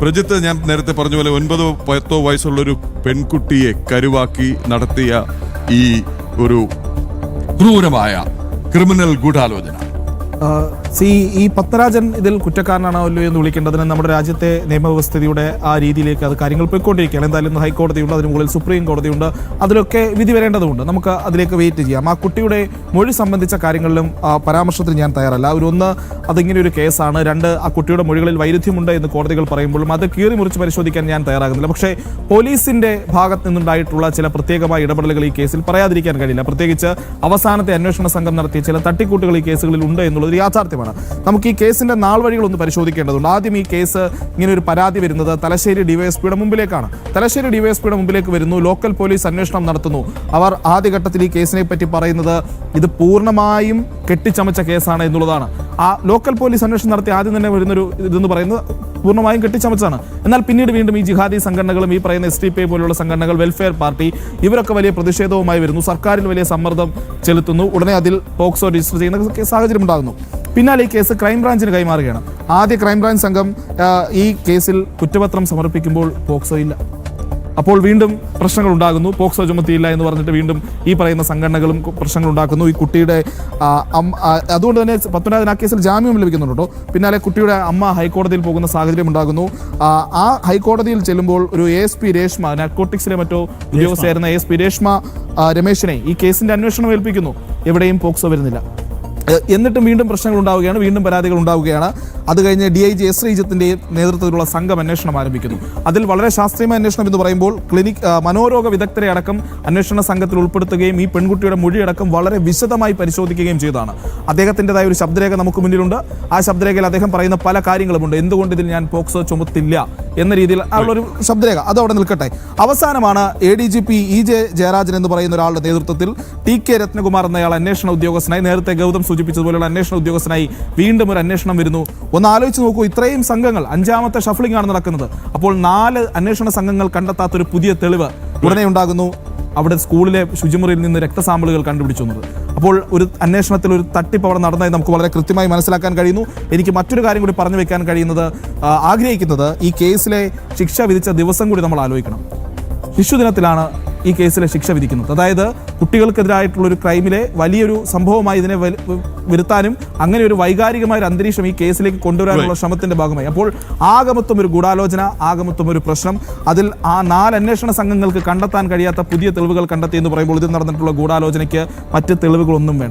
പ്രജിത്ത്, ഞാൻ നേരത്തെ പറഞ്ഞ പോലെ 9-10 വയസ്സുള്ളൊരു പെൺകുട്ടിയെ കരുവാക്കി നടത്തിയ ഈ ഒരു ക്രൂരമായ ക്രിമിനൽ ഗൂഢാലോചന, ഈ പത്മരാജൻ ഇതിൽ കുറ്റക്കാരനാണോ അല്ലോ എന്ന് വിളിക്കേണ്ടതിന് നമ്മുടെ രാജ്യത്തെ നിയമവ്യവസ്ഥയുടെ ആ രീതിയിലേക്ക് അത് കാര്യങ്ങൾ പോയിക്കൊണ്ടിരിക്കുകയാണ്. എന്തായാലും ഹൈക്കോടതിയുണ്ട്, അതിന് മുകളിൽ സുപ്രീം കോടതിയുണ്ട്, അതിലൊക്കെ വിധി വരേണ്ടതുണ്ട്. നമുക്ക് അതിലേക്ക് വെയിറ്റ് ചെയ്യാം. ആ കുട്ടിയുടെ മൊഴി സംബന്ധിച്ച കാര്യങ്ങളിലും പരാമർശത്തിന് ഞാൻ തയ്യാറല്ല. ഒന്ന്, അതിങ്ങനെ ഒരു കേസാണ്. 2, ആ കുട്ടിയുടെ മൊഴികളിൽ വൈരുദ്ധ്യമുണ്ട് എന്ന് കോടതികൾ പറയുമ്പോഴും അത് കീറി മുറിച്ച് പരിശോധിക്കാൻ ഞാൻ തയ്യാറാകുന്നില്ല. പക്ഷേ പോലീസിന്റെ ഭാഗത്ത് നിന്നുണ്ടായിട്ടുള്ള ചില പ്രത്യേകമായ ഇടപെടലുകൾ ഈ കേസിൽ പറയാതിരിക്കാൻ കഴിയില്ല. പ്രത്യേകിച്ച് അവസാനത്തെ അന്വേഷണ സംഘം നടത്തിയ ചില തട്ടിക്കൂട്ടുകൾ ഈ കേസുകളിൽ ഉണ്ട് എന്നുള്ളത് യാഥാർത്ഥ്യമാണ്. നമുക്ക് ഈ കേസിന്റെ നാൾ വഴികളൊന്ന് പരിശോധിക്കേണ്ടതുണ്ട്. ആദ്യം ഈ കേസ് ഇങ്ങനെ ഒരു പരാതി വരുന്നത് തലശ്ശേരി ഡിവൈഎസ്പിയുടെ മുമ്പിലേക്കാണ്. തലശ്ശേരി ഡിവൈഎസ്പിയുടെ മുമ്പിലേക്ക് വരുന്നു. ലോക്കൽ പോലീസ് അന്വേഷണം നടത്തുന്നു. അവർ ആദ്യഘട്ടത്തിൽ ഈ കേസിനെ പറ്റി പറയുന്നത് ഇത് പൂർണ്ണമായും കെട്ടിച്ചമച്ച കേസാണ് എന്നുള്ളതാണ്. ആ ലോക്കൽ പോലീസ് അന്വേഷണം നടത്തി ആദ്യം തന്നെ വരുന്നൊരു ഇതെന്ന് പറയുന്നത് പൂർണ്ണമായും കെട്ടിച്ചമച്ചാണ്. എന്നാൽ പിന്നീട് വീണ്ടും ഈ ജിഹാദി സംഘടനകളും ഈ പറയുന്ന SDPI പോലുള്ള സംഘടനകൾ, വെൽഫെയർ പാർട്ടി, ഇവരൊക്കെ വലിയ പ്രതിഷേധവുമായി വരുന്നു. സർക്കാരിൽ വലിയ സമ്മർദ്ദം ചെലുത്തുന്നു. ഉടനെ അതിൽ പോക്സോ രജിസ്റ്റർ ചെയ്യുന്ന സാഹചര്യം ഉണ്ടാകുന്നു. പിന്നാലെ ഈ കേസ് ക്രൈംബ്രാഞ്ചിന് കൈമാറുകയാണ്. ആദ്യ ക്രൈംബ്രാഞ്ച് സംഘം ഈ കേസിൽ കുറ്റപത്രം സമർപ്പിക്കുമ്പോൾ പോക്സോ ഇല്ല. അപ്പോൾ വീണ്ടും പ്രശ്നങ്ങൾ ഉണ്ടാകുന്നു. പോക്സോ ചുമത്തിയില്ല എന്ന് പറഞ്ഞിട്ട് വീണ്ടും ഈ പറയുന്ന സംഘടനകളും പ്രശ്നങ്ങൾ ഉണ്ടാക്കുന്നു. ഈ കുട്ടിയുടെ അതുകൊണ്ട് തന്നെ പത്മനാഭൻ ആ കേസിൽ ജാമ്യം ലഭിക്കുന്നുണ്ടോ. പിന്നാലെ കുട്ടിയുടെ അമ്മ ഹൈക്കോടതിയിൽ പോകുന്ന സാഹചര്യം ഉണ്ടാകുന്നു. ആ ഹൈക്കോടതിയിൽ ചെല്ലുമ്പോൾ ഒരു ASP രേഷ്മ, നാർക്കോട്ടിക്സിലെ മറ്റോ ഉദ്യോഗസ്ഥയായിരുന്ന ASP രേഷ്മ രമേശിനെ ഈ കേസിന്റെ അന്വേഷണം ഏൽപ്പിക്കുന്നു. എവിടെയും പോക്സോ വരുന്നില്ല. എന്നിട്ടും വീണ്ടും പ്രശ്നങ്ങൾ ഉണ്ടാവുകയാണ്, വീണ്ടും പരാതികൾ ഉണ്ടാവുകയാണ്. അത് കഴിഞ്ഞ് DIG S. ശ്രീജിത്തിന്റെ നേതൃത്വത്തിലുള്ള സംഘം അന്വേഷണം ആരംഭിക്കുന്നു. അതിൽ വളരെ ശാസ്ത്രീയമായ അന്വേഷണം എന്ന് പറയുമ്പോൾ മനോരോഗ വിദഗ്ധരെ അടക്കം അന്വേഷണ സംഘത്തിൽ ഉൾപ്പെടുത്തുകയും ഈ പെൺകുട്ടിയുടെ മൊഴിയടക്കം വളരെ വിശദമായി പരിശോധിക്കുകയും ചെയ്തതാണ്. അദ്ദേഹത്തിൻ്റെതായ ഒരു ശബ്ദരേഖ നമുക്ക് മുന്നിലുണ്ട്. ആ ശബ്ദരേഖയിൽ അദ്ദേഹം പറയുന്ന പല കാര്യങ്ങളുമുണ്ട്. എന്തുകൊണ്ട് ഇതിൽ ഞാൻ പോക്സോ ചുമത്തില്ല എന്ന രീതിയിൽ ഉള്ളൊരു ശബ്ദരേഖ അത് അവിടെ നിൽക്കട്ടെ. അവസാനമാണ് ADGP EJ ജയരാജൻ എന്ന് പറയുന്ന ഒരാളുടെ നേതൃത്വത്തിൽ TK രത്നകുമാർ എന്നയാൾ അന്വേഷണ ഉദ്യോഗസ്ഥനായി, നേരത്തെ ഗൗതം സൂചിപ്പിച്ചതുപോലെയുള്ള അന്വേഷണ ഉദ്യോഗസ്ഥനായി വീണ്ടും ഒരു അന്വേഷണം വരുന്നു. ഒന്ന് ആലോചിച്ച് നോക്കൂ, ഇത്രയും സംഘങ്ങൾ, 5ാമത്തെ ഷഫ്ലിംഗ് ആണ് നടക്കുന്നത്. അപ്പോൾ 4 അന്വേഷണ സംഘങ്ങൾ കണ്ടെത്താത്തൊരു പുതിയ തെളിവ് ഉടനെ ഉണ്ടാകുന്നു. അവിടെ സ്കൂളിലെ ശുചിമുറിയിൽ നിന്ന് രക്തസാമ്പിളുകൾ കണ്ടുപിടിച്ചു എന്നത്. അപ്പോൾ ഒരു അന്വേഷണത്തിൽ ഒരു തട്ടിപ്പ് അവിടെ നടന്നതായി നമുക്ക് വളരെ കൃത്യമായി മനസ്സിലാക്കാൻ കഴിയുന്നു. എനിക്ക് മറ്റൊരു കാര്യം കൂടി പറഞ്ഞു വെക്കാൻ കഴിയുന്നത്, ആഗ്രഹിക്കുന്നത്, ഈ കേസിലെ ശിക്ഷ വിധിച്ച ദിവസം കൂടി നമ്മൾ ആലോചിക്കണം. ശിശുദിനത്തിലാണ് ഈ കേസിലെ ശിക്ഷ വിധിക്കുന്നത്. അതായത് കുട്ടികൾക്കെതിരായിട്ടുള്ളൊരു ക്രൈമിലെ വലിയൊരു സംഭവമായി ഇതിനെ വരുത്താനും അങ്ങനെ ഒരു വൈകാരികമായ ഒരു അന്തരീക്ഷം ഈ കേസിലേക്ക് കൊണ്ടുവരാനുള്ള ശ്രമത്തിന്റെ ഭാഗമായി. അപ്പോൾ ആകമത്വം ഒരു ഗൂഢാലോചന, ആകമത്വം ഒരു പ്രശ്നം. അതിൽ ആ 4 അന്വേഷണ സംഘങ്ങൾക്ക് കണ്ടെത്താൻ കഴിയാത്ത പുതിയ തെളിവുകൾ കണ്ടെത്തി എന്ന് പറയുമ്പോൾ ഇതിൽ നടന്നിട്ടുള്ള ഗൂഢാലോചനയ്ക്ക് മറ്റ് തെളിവുകളൊന്നും വേണ്ട.